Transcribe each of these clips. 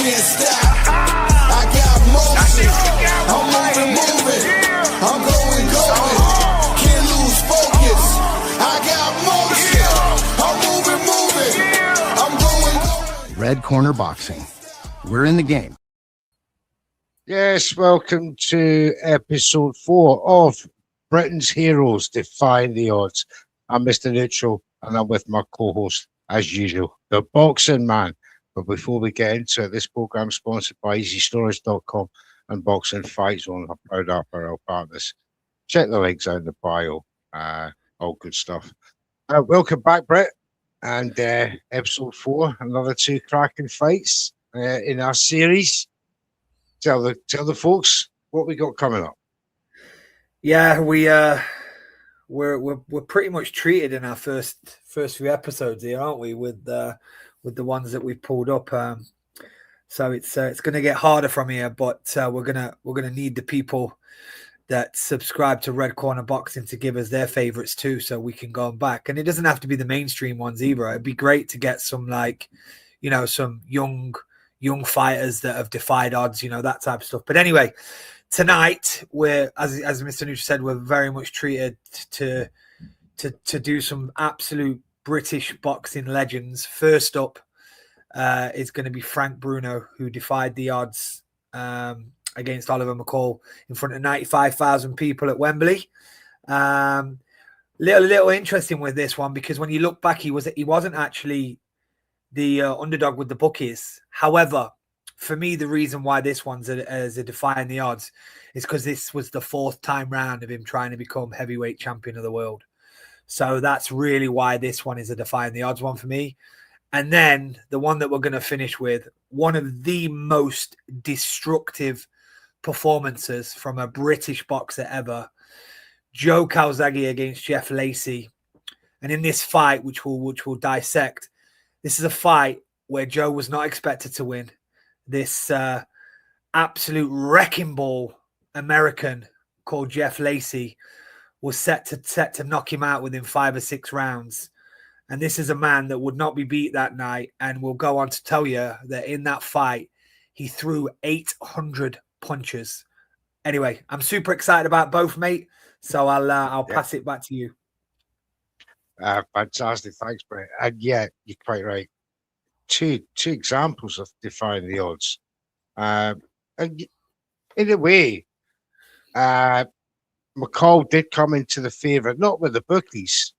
can't stop. I got motion. I'm moving. I'm going. Can't lose focus. I got motion. I'm moving. I'm going. Red Corner Boxing. We're in the game. Yes, welcome to episode 4 of Britain's Heroes Defying the Odds. I'm Mr. Neutral, and I'm with my co-host, as usual, the Boxing Man. But before we get into it, this program is sponsored by EasyStorage.com and Boxing Fight Zone, our proud apparel partners. Check the links out in the bio. All good stuff. Welcome back, Brett. And episode 4, another 2 cracking fights in our series. Tell the folks what we got coming up. Yeah, we're pretty much treated in our first few episodes here, aren't we? With the ones that we've pulled up. So it's going to get harder from here, but we're gonna need the people that subscribe to Red Corner Boxing to give us their favorites too, so we can go back. And it doesn't have to be the mainstream ones either. It'd be great to get some some young fighters that have defied odds, that type of stuff. But anyway, tonight we're, as Mr. Nutra said, we're very much treated to do some absolute British boxing legends. First up is going to be Frank Bruno, who defied the odds against Oliver Mccall in front of 95,000 people at Wembley. Little interesting with this one, because when you look back, he wasn't actually the underdog with the bookies. However, for me, the reason why this one's as a defying the odds is because this was the 4th time round of him trying to become heavyweight champion of the world. So that's really why this one is a defying the odds one for me. And then the one that we're going to finish with, one of the most destructive performances from a British boxer ever, Joe Calzaghe against Jeff Lacy. And in this fight, which we'll dissect, this is a fight where Joe was not expected to win. This absolute wrecking ball American called Jeff Lacy was set to knock him out within 5 or 6 rounds. And this is a man that would not be beat that night, and will go on to tell you that in that fight, he threw 800 punches. Anyway, I'm super excited about both, mate. So I'll pass it back to you. Fantastic. Thanks, Brett. And yeah, you're quite right. Two examples of defying the odds. And in a way, Mccall did come into the favour, not with the bookies,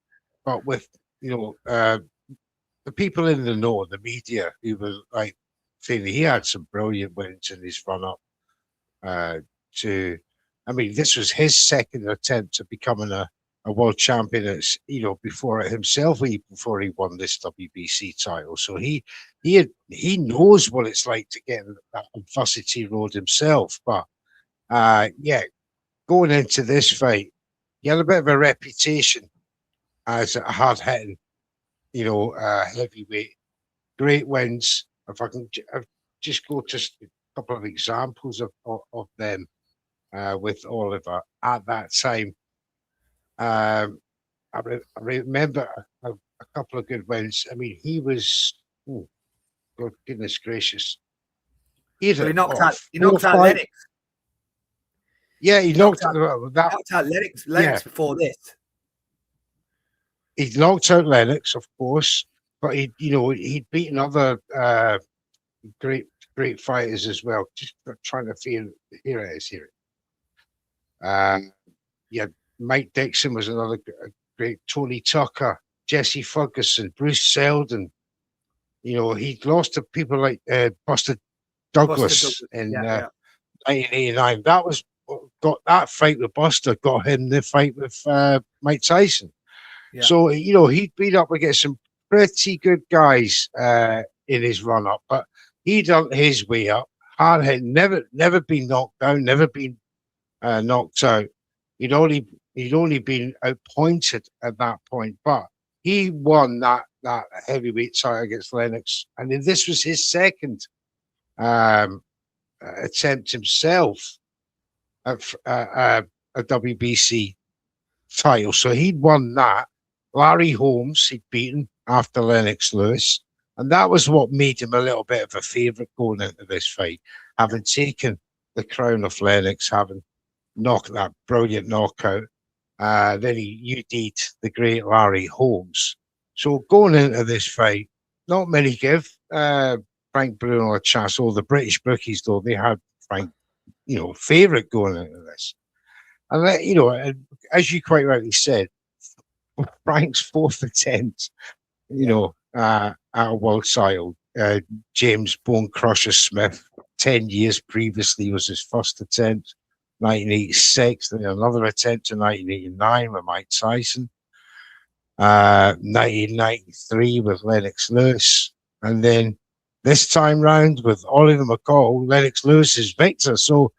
but with the people in the know, the media, who were like saying he had some brilliant wins in his run up this was his second attempt at becoming a world champion, before he won this WBC title. So he knows what it's like to get that adversity road himself. But going into this fight, he had a bit of a reputation as a hard-hitting, heavyweight. Great wins. If I can just go to a couple of examples of them with Oliver at that time. I remember a couple of good wins. I mean, he was, God, goodness gracious. He knocked out Lennox. Yeah, he knocked out Lennox before this. He knocked out Lennox, of course, but he'd beaten other great fighters as well. Just trying to feel, here it is. Mike Dixon was another great. Tony Tucker, Jesse Ferguson, Bruce Seldon. He lost to people like Buster Douglas in 1989. That was got that fight with Buster, got him the fight with Mike Tyson. Yeah. So he'd been up against some pretty good guys in his run up, but he done his way up. Hard hit, never been knocked down, never been knocked out. He'd only been outpointed at that point, but he won that heavyweight title against Lennox, and then this was his second attempt himself at a WBC title. So he'd won that. Larry Holmes he'd beaten after Lennox Lewis. And that was what made him a little bit of a favourite going into this fight, having taken the crown of Lennox, having knocked that brilliant knockout. Then he UD'd the great Larry Holmes. So going into this fight, not many give Frank Bruno a chance. All the British bookies, though, they had Frank, favourite going into this. And, as you quite rightly said, Frank's fourth attempt, at a world title. James Bone Crusher Smith, 10 years previously, was his first attempt. 1986, then another attempt in 1989 with Mike Tyson. 1993 with Lennox Lewis. And then this time round with Oliver Mccall, Lennox Lewis is victor. So,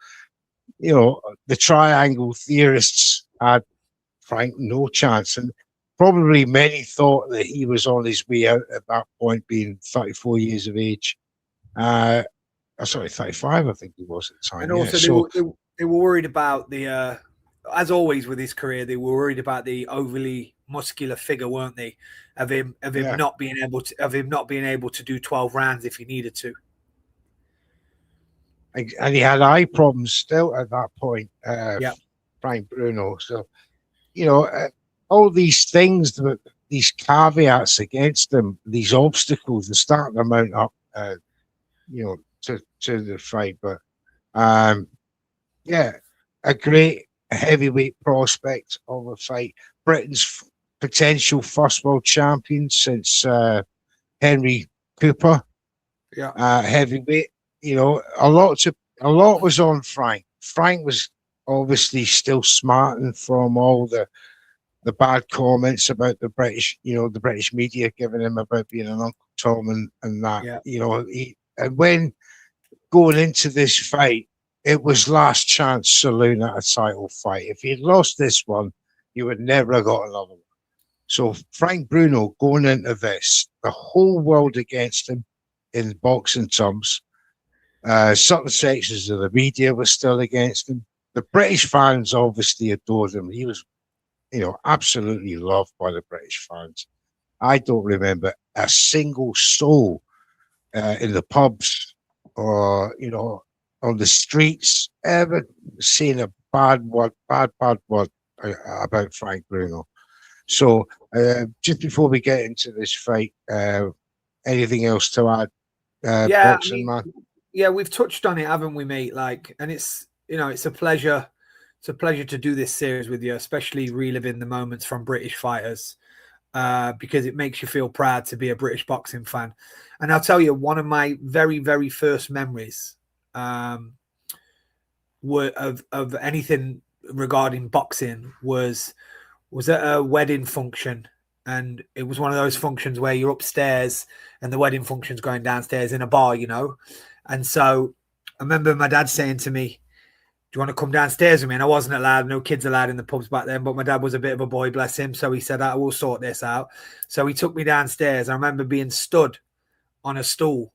the triangle theorists had Frank no chance. And probably many thought that he was on his way out at that point, being 34 years of age. Sorry, 35, I think he was at the time. And also, they were worried about the, as always with his career, they were worried about the overly muscular figure, weren't they? Of him not being able to do 12 rounds if he needed to. And he had eye problems still at that point, Frank Bruno. So, all these things, these caveats against him, these obstacles, they're starting to mount up, to the fight. But, a great heavyweight prospect of a fight. Britain's potential first world champion since Henry Cooper. Heavyweight. A lot was on Frank. Frank was obviously still smarting from all the bad comments about the British, the British media giving him about being an Uncle Tom and that. And when going into this fight, it was last chance saloon at a title fight. If he'd lost this one, you would never have got another one. So Frank Bruno going into this, the whole world against him in boxing terms. Certain sections of the media were still against him. The British fans obviously adored him. He was, absolutely loved by the British fans. I don't remember a single soul in the pubs or, on the streets ever saying a bad word about Frank Bruno. So just before we get into this fight, anything else to add? Boxing, man? Yeah, we've touched on it, haven't we, mate? And it's it's a pleasure. It's a pleasure to do this series with you, especially reliving the moments from British fighters, because it makes you feel proud to be a British boxing fan. And I'll tell you, one of my very, very first memories were of anything regarding boxing was at a wedding function. And it was one of those functions where you're upstairs and the wedding function's going downstairs in a bar, And so I remember my dad saying to me, do you want to come downstairs with me? And I wasn't allowed, no kids allowed in the pubs back then, but my dad was a bit of a boy, bless him. So he said, I will sort this out. So he took me downstairs. I remember being stood on a stool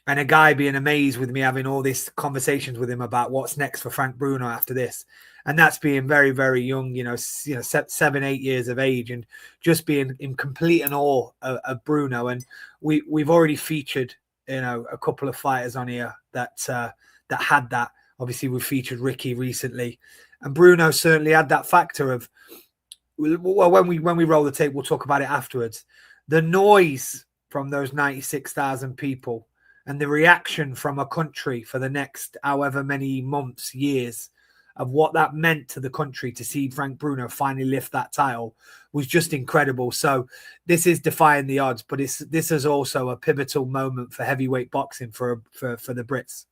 and a guy being amazed with me having all these conversations with him about what's next for Frank Bruno after this. And that's being very, very young, 7, 8 years of age, and just being in complete and awe of Bruno. And we've already featured, a couple of fighters on here that had that. Obviously, we've featured Ricky recently, and Bruno certainly had that factor of. Well, when we roll the tape, we'll talk about it afterwards. The noise from those 96,000 people and the reaction from a country for the next however many months, years, of what that meant to the country to see Frank Bruno finally lift that title was just incredible. So this is defying the odds, but this is also a pivotal moment for heavyweight boxing for the Brits.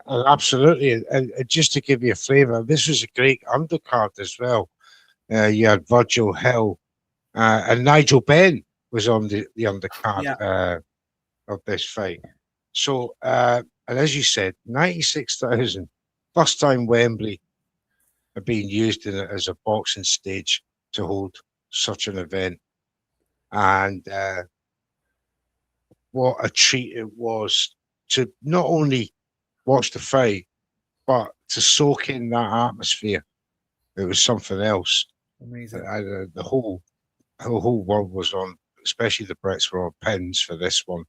Absolutely. And just to give you a flavour, this was a great undercard as well. You had Virgil Hill and Nigel Benn was on the undercard of this fight. So, and as you said, 96,000. First time Wembley being used as a boxing stage to hold such an event. And what a treat it was to not only watch the fight, but to soak in that atmosphere. It was something else. Amazing. The whole world was on especially the Brits were on pins for this one.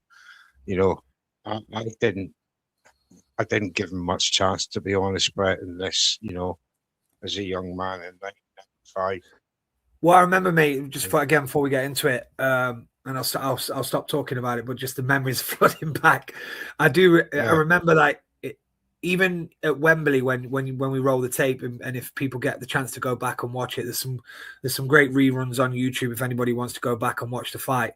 You know, I didn't give him much chance, to be honest, Brett, in this, you know, as a young man in 1995. Well, I remember, mate, just before we get into it, and I'll stop talking about it, but just the memories flooding back. I remember, like, even at Wembley when we roll the tape, and if people get the chance to go back and watch it, there's some great reruns on YouTube if anybody wants to go back and watch the fight.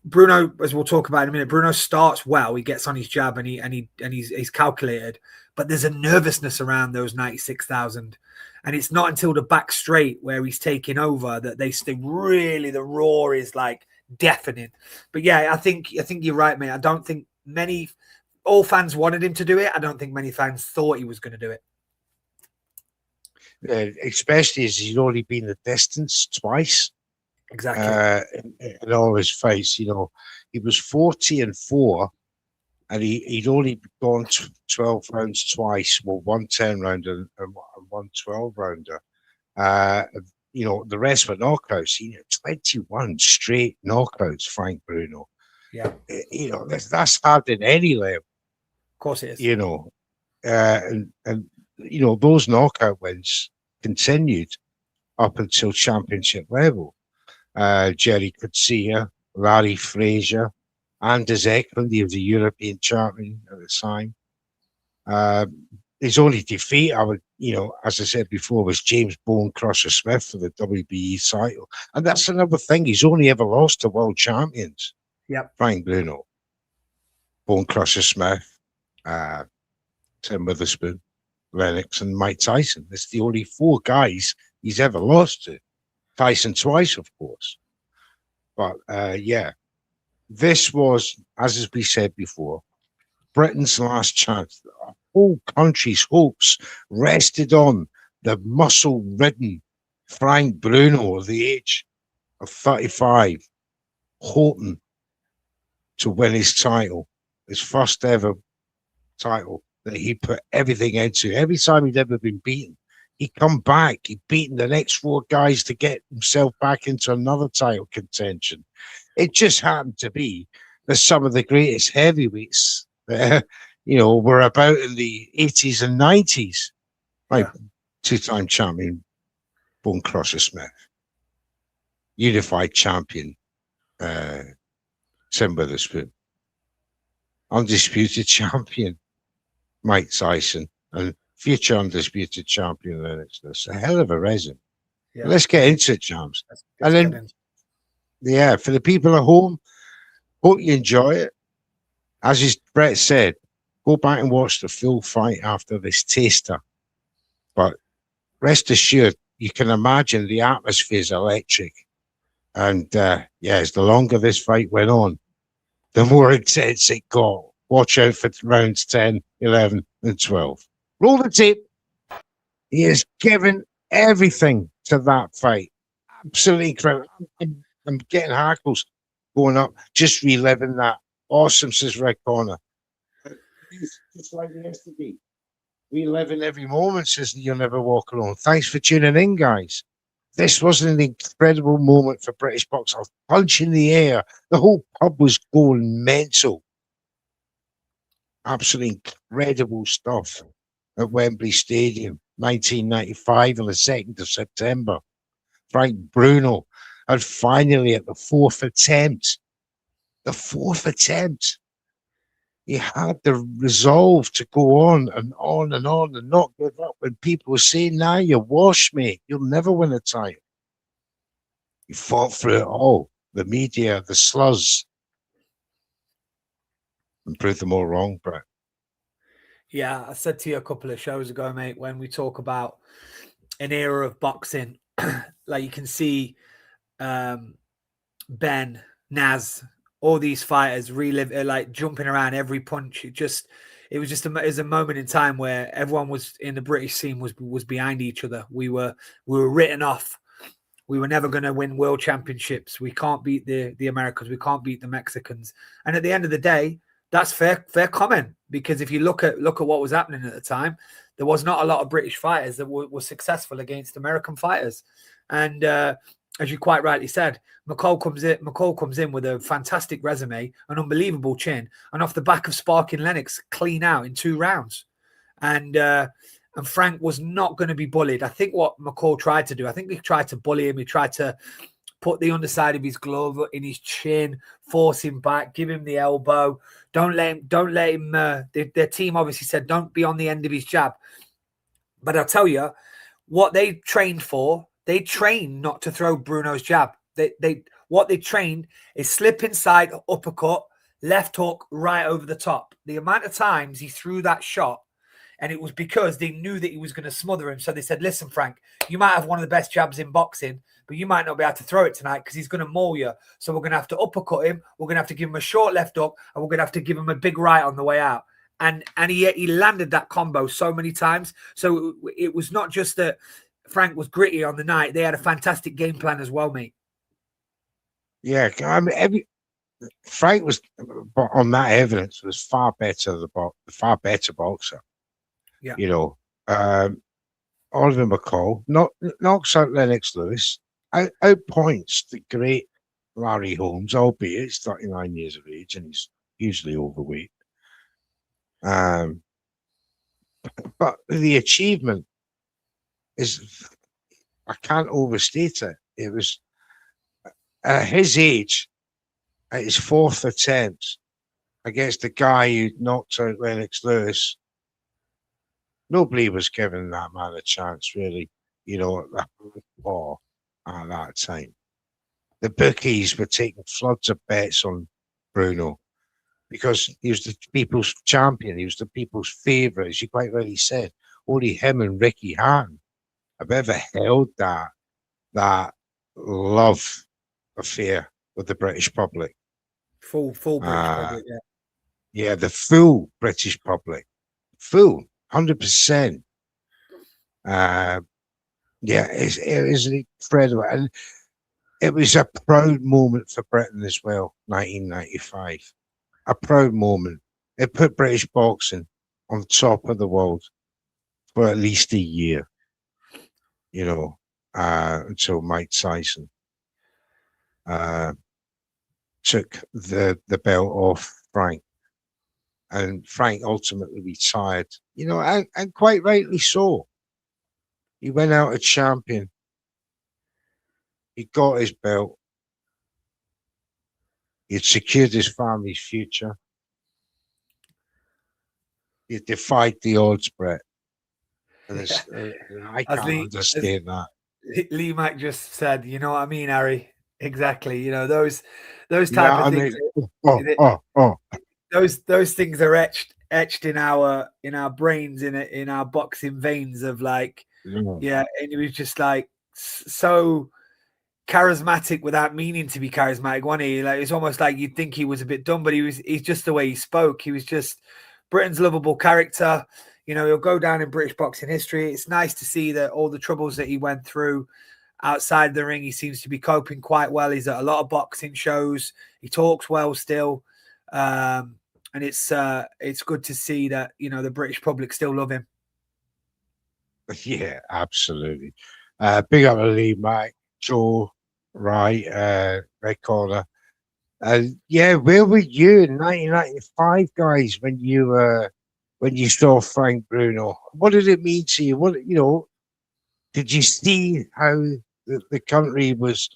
Bruno, as we'll talk about in a minute, Bruno starts well. He gets on his jab and he's calculated, but there's a nervousness around those 96,000, and it's not until the back straight where he's taking over that really the roar is like deafening. But yeah, I think you're right, mate. I don't think all fans wanted him to do it. I don't think many fans thought he was going to do it. Especially as he'd only been the distance twice. Exactly. In all his fights, you know, he was 40-4, and he'd only gone 12 rounds twice. Well, one 10-rounder and one 12-rounder. You know, the rest were knockouts. He had 21 straight knockouts, Frank Bruno. Yeah. You know, that's hard in any level. Of course it is. You know, and you know, those knockout wins continued up until championship level. Jerry Coetzee, Larry Frazier, Anders Eklund, he was a European champion at the time. His only defeat, as I said before, was James Bone Crusher Smith for the WBE title. And that's another thing. He's only ever lost to world champions. Yep. Frank Bruno, Bone Crusher Smith, Tim Witherspoon, Lennox, and Mike Tyson. It's the only 4 guys he's ever lost to. Tyson twice, of course. But yeah, this was, as we said before, Britain's last chance. The whole country's hopes rested on the muscle-ridden Frank Bruno at the age of 35, hoping to win his title, his first ever title that he put everything into. Every time he'd ever been beaten, he'd come back. He'd beaten the next 4 guys to get himself back into another title contention. It just happened to be that some of the greatest heavyweights, were about in the 80s and 90s. Like 2-time champion Bone Crusher Smith, unified champion Tim Witherspoon, undisputed champion Mike Tyson, and future undisputed champion Lennox. That's a hell of a resume. Yeah. Let's get into it, Jams. And then, for the people at home, hope you enjoy it. As Brett said, go back and watch the full fight after this taster. But rest assured, you can imagine the atmosphere is electric. And as the longer this fight went on, the more intense it got. Watch out for rounds 10, 11, and 12. Roll the tape. He has given everything to that fight. Absolutely incredible. I'm getting hackles going up, just reliving that. Awesome, says Rick Connor. Just like yesterday. Reliving every moment, says You'll Never Walk Alone. Thanks for tuning in, guys. This was an incredible moment for British boxing. Punch in the air. The whole pub was going mental. Absolutely incredible stuff at Wembley Stadium, 1995 on the 2nd of September. Frank Bruno had finally, at the 4th attempt, he had the resolve to go on and on and on and not give up when people were saying, "Nah, you're washed, mate. You'll never win a title." He fought through it all. The media, the slurs, and proved them all wrong, Brett. Yeah, I said to you a couple of shows ago, mate, when we talk about an era of boxing, like you can see Ben, Naz, all these fighters relive, like jumping around every punch. It was a moment in time where everyone was in the British scene was behind each other. We were written off. We were never going to win world championships. We can't beat the Americans. We can't beat the Mexicans. And at the end of the day, that's fair comment, because if you look at what was happening at the time, there was not a lot of British fighters that were successful against American fighters. And as you quite rightly said, McCall comes in with a fantastic resume, an unbelievable chin, and off the back of sparking Lennox clean out in 2 rounds. And Frank was not going to be bullied. I think what McCall tried to do, I think he tried to bully him. He tried to put the underside of his glove in his chin, force him back, give him the elbow. Don't let him. Their team obviously said, don't be on the end of his jab. But I'll tell you, what they trained for, they trained not to throw Bruno's jab. What they trained is slip inside, uppercut, left hook, right over the top. The amount of times he threw that shot, and it was because they knew that he was going to smother him. So they said, listen, Frank, you might have one of the best jabs in boxing, but you might not be able to throw it tonight because he's going to maul you. So we're going to have to uppercut him. We're going to have to give him a short left hook, and we're going to have to give him a big right on the way out. And he landed that combo so many times. So it was not just that Frank was gritty on the night. They had a fantastic game plan as well, mate. Yeah, I mean, Frank was, on that evidence, was far better boxer. Yeah, you know, Oliver McCall knocks out Lennox Lewis, outpoints the great Larry Holmes, albeit he's 39 years of age and he's hugely overweight. But the achievement is, I can't overstate it. It was at his age, at his 4th attempt against the guy who knocked out Lennox Lewis. Nobody was giving that man a chance, really, at that time. The bookies were taking floods of bets on Bruno because he was the people's champion. He was the people's favourite, as you quite rightly said. Only him and Ricky Hatton have ever held that love affair with the British public. Full British public, yeah. Yeah, the full British public. Full. 100%. It was incredible. And it was a proud moment for Britain as well, 1995. A proud moment. It put British boxing on top of the world for at least a year, until Mike Tyson took the belt off Frank. And Frank ultimately retired, and quite rightly so. He went out a champion. He got his belt. He had secured his family's future. He had defied the odds, Brett. And I can't understand that. Lee Mack just said, you know what I mean, Harry? Exactly. Those type of things. Those things are etched in our brains, in our boxing veins of and he was just like so charismatic without meaning to be charismatic, wasn't he? Like, it's almost like you'd think he was a bit dumb, but he's just the way he spoke. He was just Britain's lovable character. He'll go down in British boxing history. It's nice to see that all the troubles that he went through outside the ring, he seems to be coping quite well. He's at a lot of boxing shows. He talks well still. And it's good to see that, the British public still love him. Yeah, absolutely. Big up to Lee Mack, Joe, Wright, Red Corner. Where were you in 1995, guys, when you saw Frank Bruno? What did it mean to you? Did you see how the country was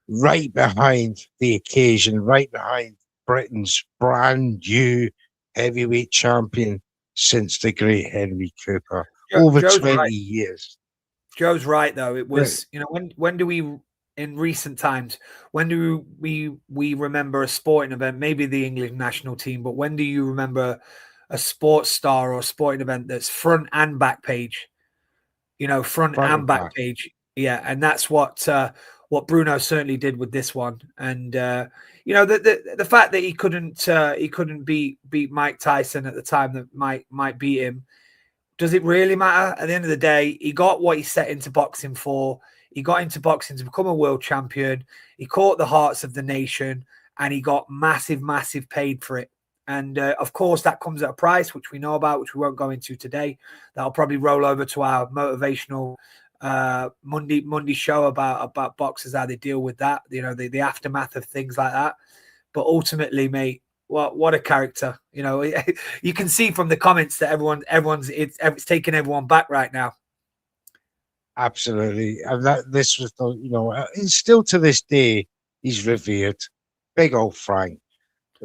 right behind the occasion, right behind Britain's brand new heavyweight champion since the great Henry Cooper? Over Joe's 20 years. Joe's right, though. It was, when do we, in recent times, when do we remember a sporting event, maybe the English national team, but when do you remember a sports star or a sporting event that's front and back page? Front and back page. Yeah, and that's what Bruno certainly did with this one. And the fact that he couldn't beat Mike Tyson at the time that might beat him, does it really matter? At the end of the day, he got what he set into boxing for. He got into boxing to become a world champion. He caught the hearts of the nation, and he got massive paid for it. And of course, that comes at a price, which we know about, which we won't go into today. That'll probably roll over to our motivational Monday show about boxers, how they deal with that, the aftermath of things like that. But ultimately, mate, what a character. You can see from the comments that everyone's it's taking everyone back right now. Absolutely. And this was and still to this day he's revered. Big old Frank.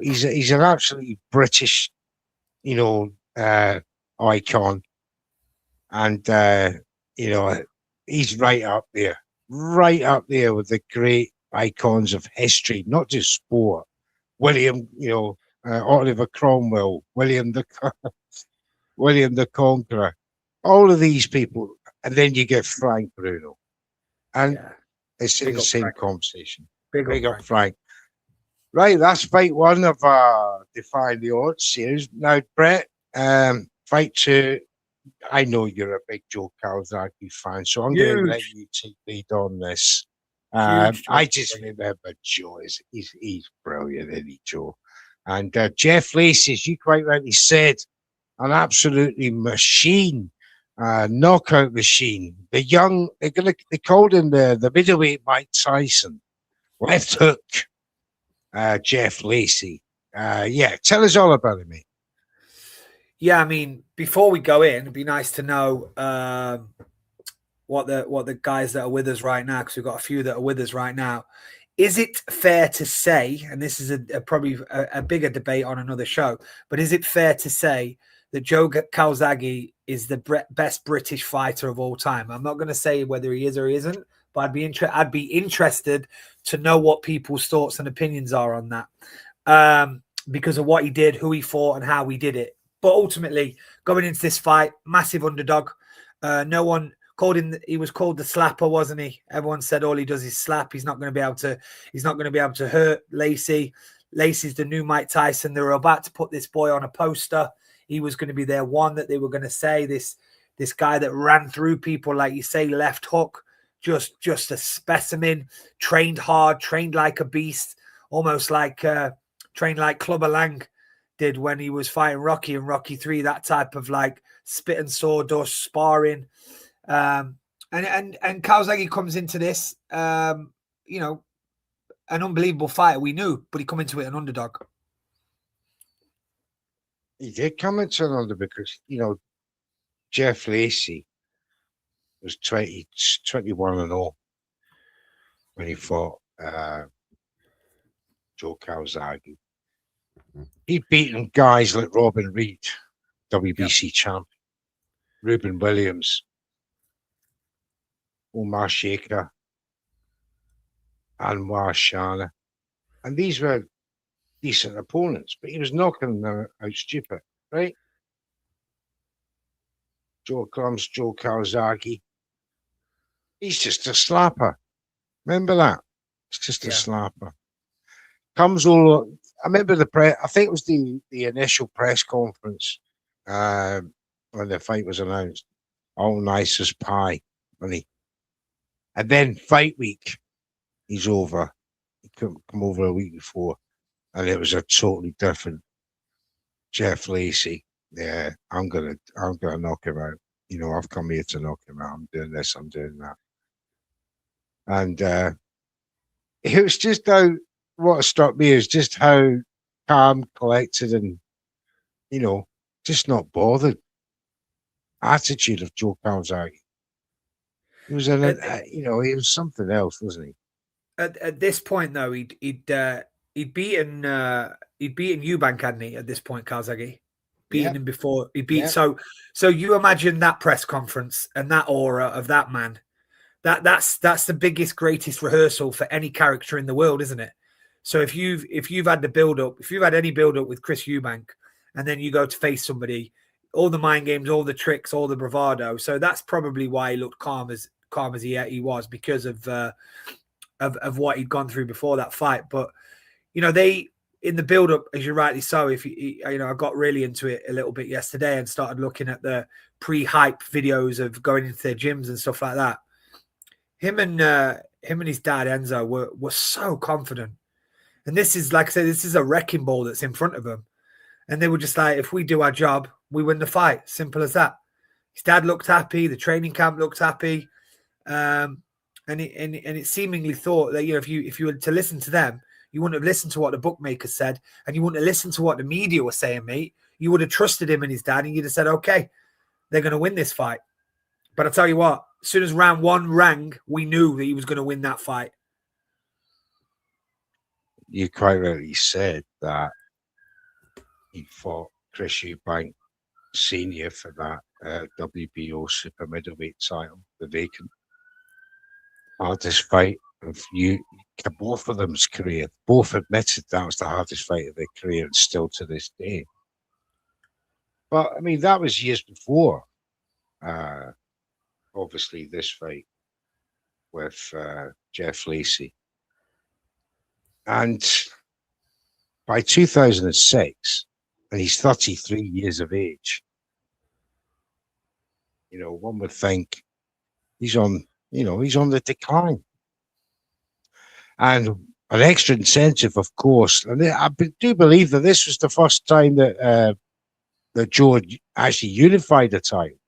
He's an absolutely British, icon. And he's right up there with the great icons of history, not just sport. William, Oliver Cromwell, William the Conqueror, all of these people, and then you get Frank Bruno, and it's in the same Frank conversation. Big up Frank. Right, that's fight one of Defying the Odds series. Now, Brett, fight two. I know you're a big Joe Calzaghe fan, so I'm going to let you take lead on this. I just remember Joe. He's brilliant, isn't he, Joe? And Jeff Lacy, as you quite rightly said, an absolutely machine, knockout machine. They called him the middleweight Mike Tyson, left hook, Jeff Lacy. Tell us all about him, mate. Yeah, I mean, before we go in, it'd be nice to know what the guys that are with us right now, because we've got a few that are with us right now. Is it fair to say, and this is probably a bigger debate on another show, but is it fair to say that Joe Calzaghe is the best British fighter of all time? I'm not going to say whether he is or he isn't, but I'd be interested to know what people's thoughts and opinions are on that, because of what he did, who he fought, and how he did it. But ultimately, going into this fight, massive underdog. No one called him. He was called the slapper, wasn't he? Everyone said all he does is slap. He's not going to be able to. He's not going to be able to hurt Lacy. Lacy's the new Mike Tyson. They were about to put this boy on a poster. He was going to be their one that they were going to say this guy that ran through people, like you say, left hook, just a specimen, trained hard, trained like a beast, almost like trained like Clubber Lang did when he was fighting Rocky in Rocky 3, that type of like spit and sawdust sparring. And Calzaghe comes into this, an unbelievable fighter, we knew, but he come into it an underdog. He did come into an underdog because, Jeff Lacy was 21-0 when he fought Joe Calzaghe. He'd beaten guys like Robin Reed, WBC champion, Ruben Williams, Omar Shaker, Anwar Shana. And these were decent opponents, but he was knocking them out stupid, right? Joe Calzaghe. He's just a slapper. Remember that? It's just a slapper. Comes all. I remember I think it was the initial press conference when the fight was announced. All nice as pie, money. And then fight week, he's over. He couldn't come over a week before, and it was a totally different Jeff Lacy. Yeah, I'm gonna knock him out. I've come here to knock him out. I'm doing this. I'm doing that. And it was just what struck me is just how calm, collected, and just not bothered attitude of Joe Calzaghe. He was he was something else, wasn't he? At this point, though, he'd beaten Eubank, hadn't he? At this point, Calzaghe beaten him before he beat. So you imagine that press conference and that aura of that man. That's the biggest, greatest rehearsal for any character in the world, isn't it? So if you've had the build up, if you've had any build up with Chris Eubank, and then you go to face somebody, all the mind games, all the tricks, all the bravado. So that's probably why he looked calm as he was, because of what he'd gone through before that fight. But they, in the build up, as you rightly so, I got really into it a little bit yesterday and started looking at the pre-hype videos of going into their gyms and stuff like that. Him and his dad Enzo were so confident. And this is, like I said, this is a wrecking ball that's in front of them. And they were just like, if we do our job, we win the fight. Simple as that. His dad looked happy. The training camp looked happy. And it seemingly thought that, you know, if you were to listen to them, you wouldn't have listened to what the bookmakers said, and you wouldn't have listened to what the media was saying, mate. You would have trusted him and his dad, and you'd have said, okay, they're going to win this fight. But I tell you what, as soon as round one rang, we knew that he was going to win that fight. You quite rightly said that he fought Chris Eubank Senior for that WBO super middleweight title, the vacant. Hardest fight of both of them's career. Both admitted that was the hardest fight of their career, and still to this day. But I mean, that was years before. Obviously, this fight with Jeff Lacy, and by 2006, and he's 33 years of age. You know, one would think he's on the decline. And an extra incentive, of course. And I do believe that this was the first time that Joe actually unified the title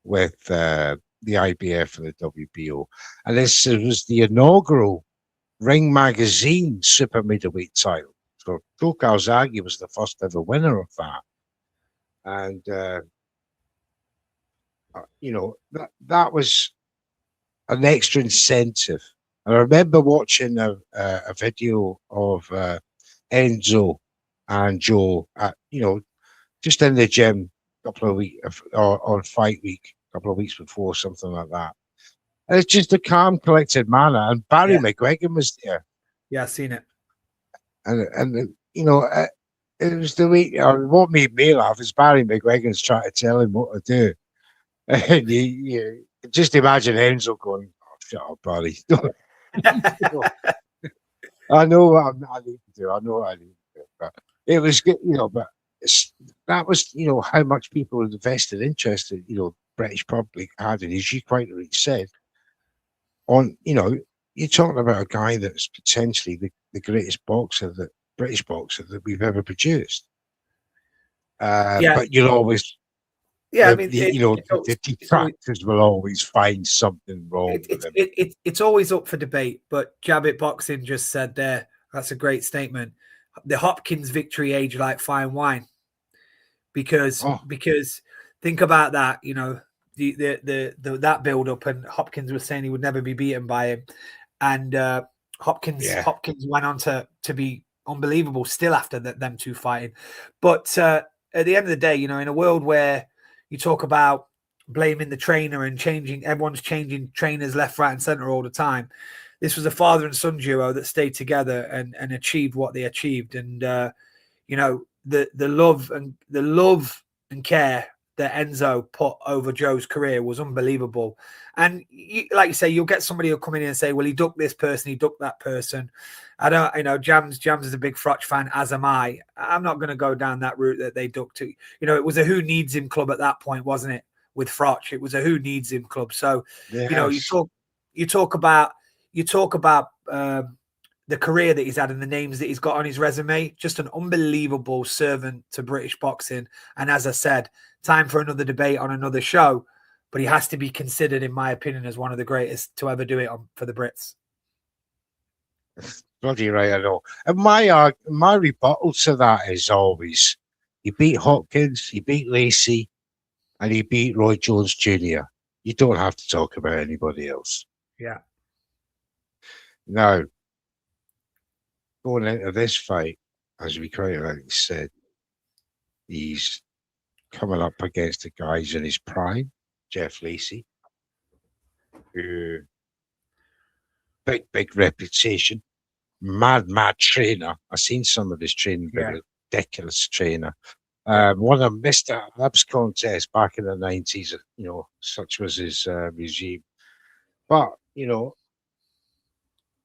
with the IBF and the WBO. And this was the inaugural Ring Magazine super middleweight title. So Joe Calzaghe was the first ever winner of that. And, you know, that was an extra incentive. I remember watching a video of Enzo and Joe, you know, just in the gym a couple of weeks, or on fight week, a couple of weeks before, something like that. And it's just a calm, collected manner. And Barry McGuigan was there. Yeah, I've seen it. And you know, it was the way. What made me laugh is Barry McGuigan's trying to tell him what to do, and you just imagine Enzo going, "Oh, shut up, Barry." I know what I need to do. I know what I need to do. But it was good, you know. But that was, you know, how much people invested interest in, you know, British public had, and as you quite rightly said, on, you know, you're talking about a guy that's potentially the greatest boxer, the British boxer that we've ever produced. But you'll always, I mean, the detractors will always find something wrong with him. It's always up for debate. But Jabbit Boxing just said there, that's a great statement. The Hopkins victory aged like fine wine, because think about that. You know, the that build up, and Hopkins was saying he would never be beaten by him, and Hopkins went on to be unbelievable still after them two fighting. But at the end of the day, you know, in a world where you talk about blaming the trainer and everyone's changing trainers left, right, and center all the time, this was a father and son duo that stayed together and achieved what they achieved. And you know, the love and care that Enzo put over Joe's career was unbelievable. And like you say, you'll get somebody who'll come in and say, well, he ducked this person, he ducked that person. I don't, you know, Jams is a big Frotch fan, as am I. I'm not going to go down that route that they ducked to. You know, it was a who needs him club at that point, wasn't it? With Frotch, it was a who needs him club. So, you know, you talk about the career that he's had and the names that he's got on his resume. Just an unbelievable servant to British boxing. And as I said, time for another debate on another show, but he has to be considered, in my opinion, as one of the greatest to ever do it for the Brits. Bloody right, I know. And my rebuttal to that is always, he beat Hopkins, he beat Lacy, and he beat Roy Jones Jr. You don't have to talk about anybody else. Yeah. Now, going into this fight, as we quite rightly said, he's coming up against the guys in his prime, Jeff Lacy, who big reputation, mad trainer. I've seen some of his training, ridiculous trainer. Won a Mr. Abs contest back in the 90s, you know, such was his regime. But, you know,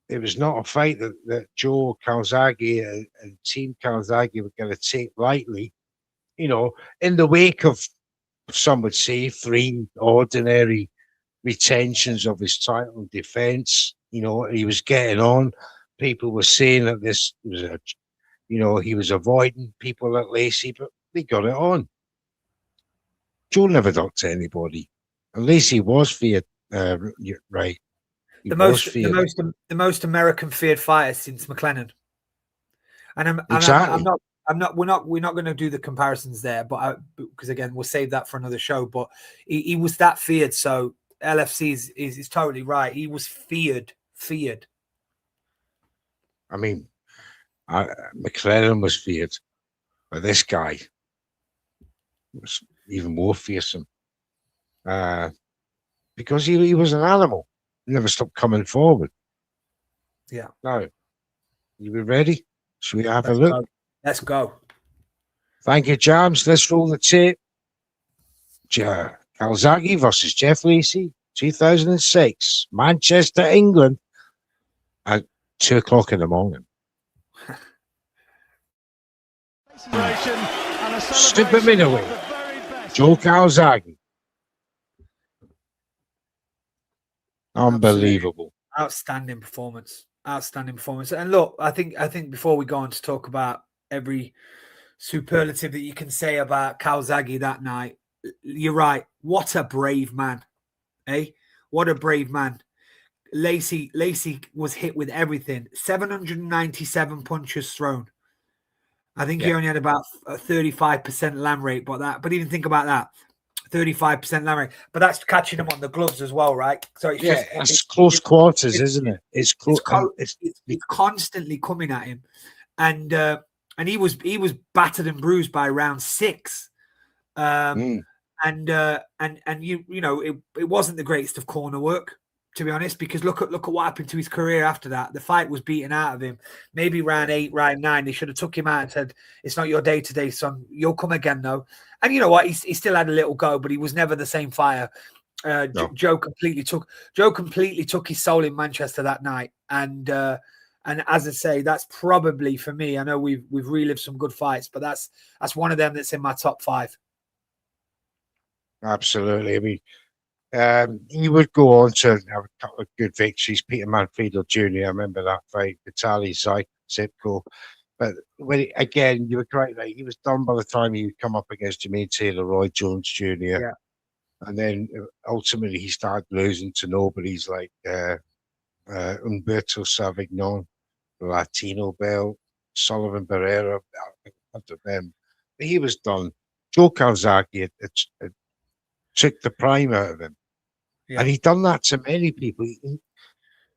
it was not a fight that Joe Calzaghe and Team Calzaghe were going to take lightly. You know, in the wake of, some would say, 3 ordinary retentions of his title defense, you know, he was getting on. People were saying that this was he was avoiding people at Lacy, but they got it on. Joe never talked to anybody. And Lacy was feared You're right. He The was most, feared. the most American feared fighter since McLennan. And Exactly. we're not going to do the comparisons there, but because again, we'll save that for another show. But he was that feared. So LFC is totally right. He was feared. I mean, McLaren was feared, but this guy was even more fearsome because he was an animal. He never stopped coming forward. Yeah. Now, you be ready? Should we have a Let's look? go. Let's go. Thank you, Jams. Let's roll the tape. Calzaghe versus Jeff Lacy, 2006, Manchester, England, at 2 o'clock in the morning. Super middleweight, Joe Calzaghe. Unbelievable. Outstanding performance. And look, I think before we go on to talk about every superlative that you can say about Calzaghe that night, you're right. What a brave man, eh? What a brave man. Lacy was hit with everything. 797 punches thrown. I think he only had about a 35% land rate, but even think about that. 35% land rate, but that's catching him on the gloves as well, right? So it's close quarters, isn't it? It's close. It's constantly coming at him, and he was battered and bruised by round 6, and you know it wasn't the greatest of corner work, to be honest, because look at what happened to his career after that. The fight was beaten out of him. Maybe round 8, round 9, they should have took him out and said, "It's not your day today, son. You'll come again, though." And you know what? He still had a little go, but he was never the same fighter. No. Joe completely took his soul in Manchester that night. And as I say, that's probably for me. I know we've relived some good fights, but that's one of them that's in my top 5. Absolutely. I mean, he would go on to have a couple of good victories. Peter Manfredo Jr., I remember that fight. Vitaly Zipko. But again, you were correct. Right? He was done by the time he would come up against Jermaine Taylor, Roy Jones Jr. Yeah. And then ultimately he started losing to nobodies like Humberto Savignon, the Latino belt, Sullivan Barrera. After them, but he was done. Joe Calzaghe took the prime out of him. Yeah. And he'd done that to many people.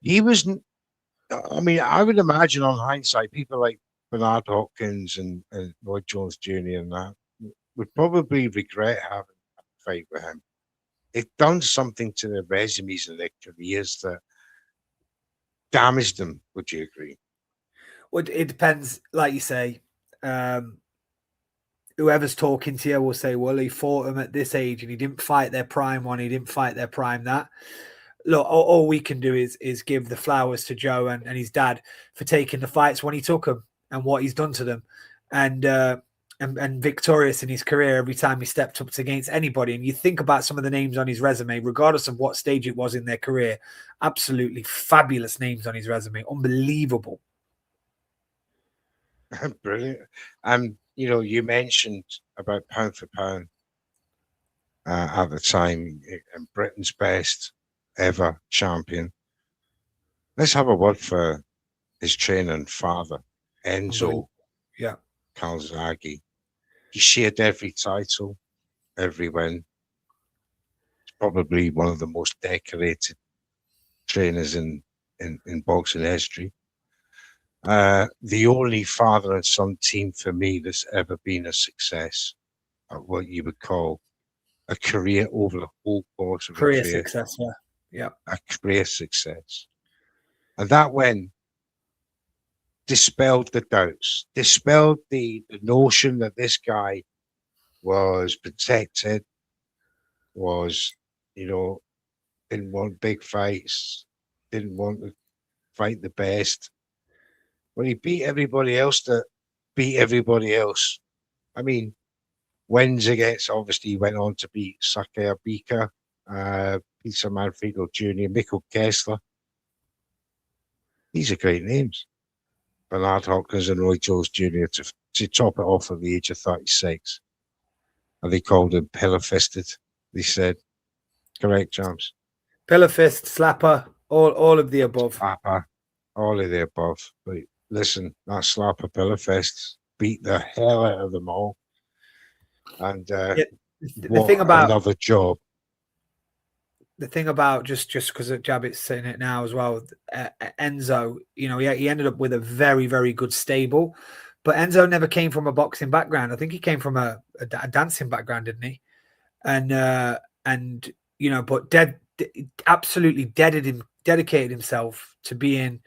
He wasn't, I mean, I would imagine on hindsight, people like Bernard Hopkins and Roy Jones Jr. and that would probably regret having a fight with him. It done something to their resumes and their careers that damaged them. Would you agree? Well, it depends, like you say. Whoever's talking to you will say, well, he fought him at this age and he didn't fight their prime one, he didn't fight their prime that. Look, all we can do is give the flowers to Joe and his dad for taking the fights when he took them and what he's done to them. And victorious in his career every time he stepped up against anybody. And you think about some of the names on his resume, regardless of what stage it was in their career, absolutely fabulous names on his resume. Unbelievable. Brilliant. You know, you mentioned about pound for pound at the time, and Britain's best ever champion. Let's have a word for his trainer and father, Enzo Calzaghe. He shared every title, every win. He's probably one of the most decorated trainers in boxing history. The only father and son team for me that's ever been a success at what you would call a career over the whole course of a career. Success, yeah. A career success. And that win dispelled the doubts, dispelled the notion that this guy was protected, was, you know, didn't want big fights, didn't want to fight the best. When he beat everybody else that beat everybody else. I mean, wins against, obviously, he went on to beat Sakaya Bika, Peter Manfredo Jr., Mccall Kessler. These are great names. Bernard Hopkins and Roy Jones Jr. to top it off at the age of 36. And they called him pillar-fisted, they said. Correct, James? Pillar fist, slapper, all of the above. Slapper, all of the above. But listen, that slapper pillar fest beat the hell out of them all. And Yeah, the what thing about another job. the thing about just because Jabit's saying it now as well, Enzo, you know, he ended up with a very, very good stable, but Enzo never came from a boxing background. I think he came from a dancing background, didn't he? And you know, but absolutely dedicated himself to being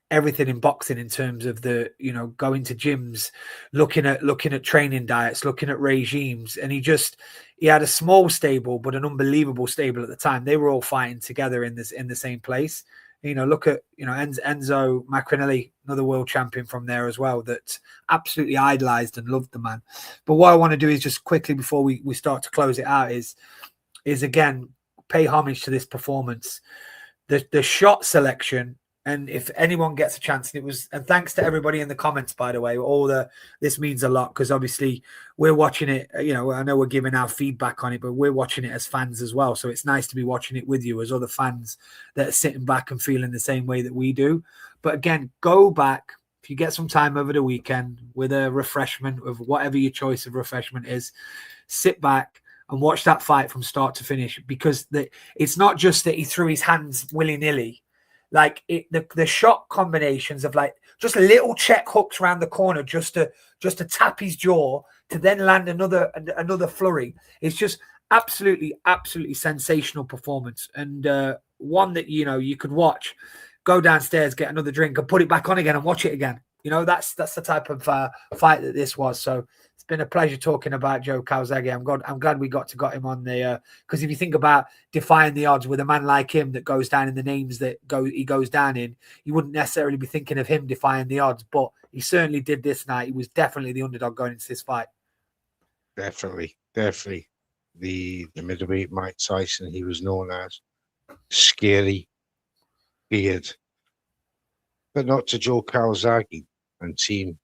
everything in boxing in terms of the, you know, going to gyms, looking at training diets, looking at regimes. And he had a small stable, but an unbelievable stable at the time. They were all fighting together in the same place. You know, look at, you know, Enzo Macrinelli, another world champion from there as well, that absolutely idolized and loved the man. But what I want to do is just quickly before we start to close it out is again, pay homage to this performance. The shot selection, and if anyone gets a chance, and thanks to everybody in the comments, by the way, this means a lot, because obviously we're watching it, you know, I know we're giving our feedback on it, but we're watching it as fans as well. So it's nice to be watching it with you as other fans that are sitting back and feeling the same way that we do. But again, go back, if you get some time over the weekend with a refreshment of whatever your choice of refreshment is, sit back and watch that fight from start to finish, because it's not just that he threw his hands willy-nilly. Like the shot combinations of like just little check hooks around the corner just to tap his jaw to then land another flurry. It's just absolutely sensational performance, and one that, you know, you could watch, go downstairs, get another drink, and put it back on again and watch it again. You know, that's the type of fight that this was. So it's been a pleasure talking about Joe Calzaghe. I'm glad we got him on the, because if you think about defying the odds with a man like him that goes down in the names that he goes down in, you wouldn't necessarily be thinking of him defying the odds, but he certainly did this night. He was definitely the underdog going into this fight. Definitely. The middleweight Mike Tyson, he was known as scary beard, but not to Joe Calzaghe and team.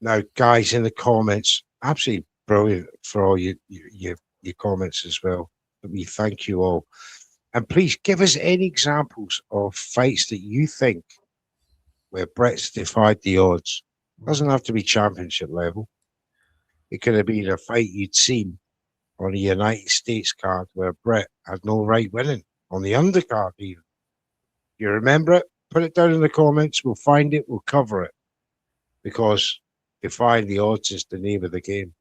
Now, guys, in the comments, absolutely brilliant for all your comments as well. We thank you all. And please give us any examples of fights that you think where Brits defied the odds. It doesn't have to be championship level. It could have been a fight you'd seen on a United States card where Brit had no right winning, on the undercard even. You remember it? Put it down in the comments. We'll find it. We'll cover it. Because defying the odds is the name of the game.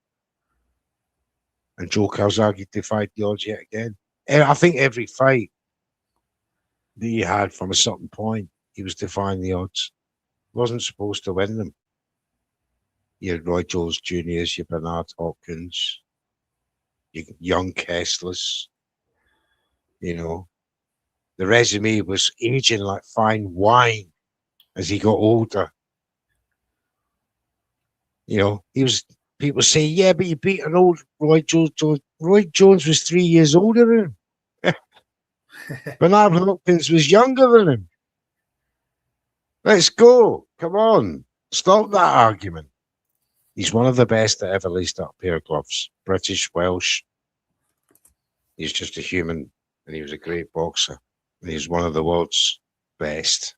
And Joe Calzaghe defied the odds yet again. And I think every fight that he had from a certain point, he was defying the odds. He wasn't supposed to win them. You had Roy Jones Jr.'s, your Bernard Hopkins, your young Kesslers. You know, the resume was aging like fine wine as he got older. You know, people say, yeah, but you beat an old Roy Jones. Roy Jones was 3 years older than him. Bernard Hopkins was younger than him. Let's go. Come on. Stop that argument. He's one of the best that ever laced up a pair of gloves. British, Welsh. He's just a human, and he was a great boxer. And he's one of the world's best.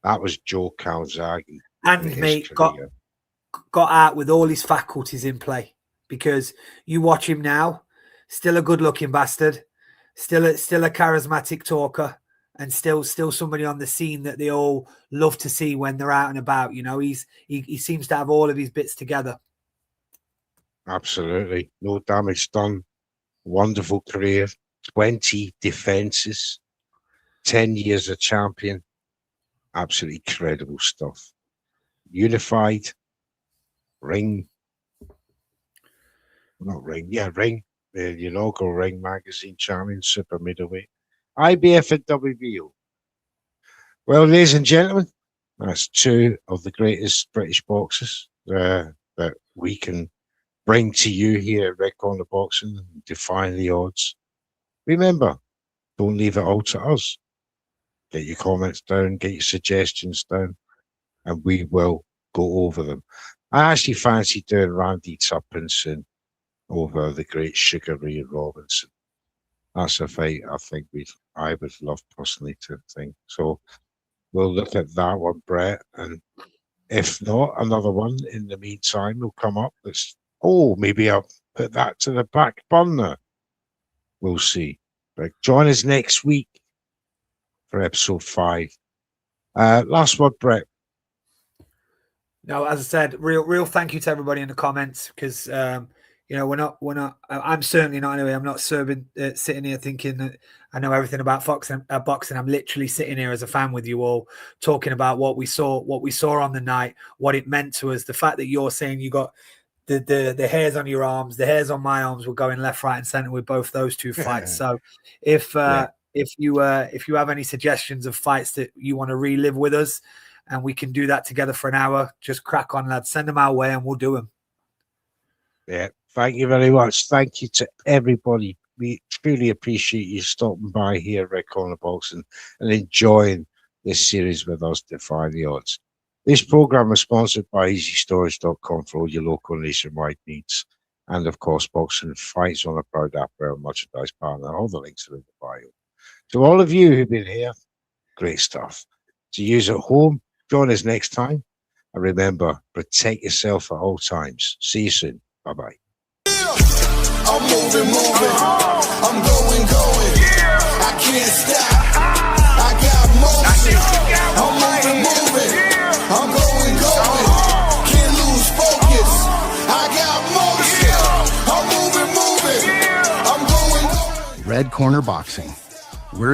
That was Joe Calzaghe. And, mate, got out with all his faculties in play, because you watch him now, still a good-looking bastard, still a charismatic talker, and still somebody on the scene that they all love to see when they're out and about. You know, he seems to have all of his bits together. Absolutely. No damage done. Wonderful career. 20 defenses. 10 years a champion. Absolutely incredible stuff. Unified. Ring. Not Ring. Yeah, Ring. The inaugural Ring magazine champion, super middleweight. IBF and WBO. Well, ladies and gentlemen, that's two of the greatest British boxers that we can bring to you here at Red Corner Boxing, defying the odds. Remember, don't leave it all to us. Get your comments down, get your suggestions down, and we will go over them. I actually fancy doing Randy Tuppinson over the great Sugar Ray Robinson. That's a fight I think I would love personally to think. So we'll look at that one, Brett, and if not, another one in the meantime will come up. Maybe I'll put that to the back burner. We'll see. But join us next week for episode 5. Last word, Brett. No, as I said, real thank you to everybody in the comments, because we're not. I'm certainly not anyway. I'm not sitting here thinking that I know everything about boxing. I'm literally sitting here as a fan with you all, talking about what we saw on the night, what it meant to us. The fact that you're saying you got the hairs on your arms, the hairs on my arms were going left, right, and center with both those two fights. So if you have any suggestions of fights that you want to relive with us, and we can do that together for an hour, just crack on, lads. Send them our way, and we'll do them. Yeah, thank you very much. Thank you to everybody. We truly appreciate you stopping by here at Red Corner Boxing and enjoying this series with us, Defy the Odds. This program is sponsored by EasyStorage.com for all your local nationwide needs. And of course, Boxing Fights on a proud apparel merchandise partner. All the links are in the bio. To all of you who've been here, great stuff. To use at home, join us next time. And remember, protect yourself at all times. See you soon. Bye-bye. I'm moving. I'm going. I can't stop. I got motion. I'm moving. I'm going. Can't lose focus. I got motion. I'm moving. I'm going. Red Corner Boxing.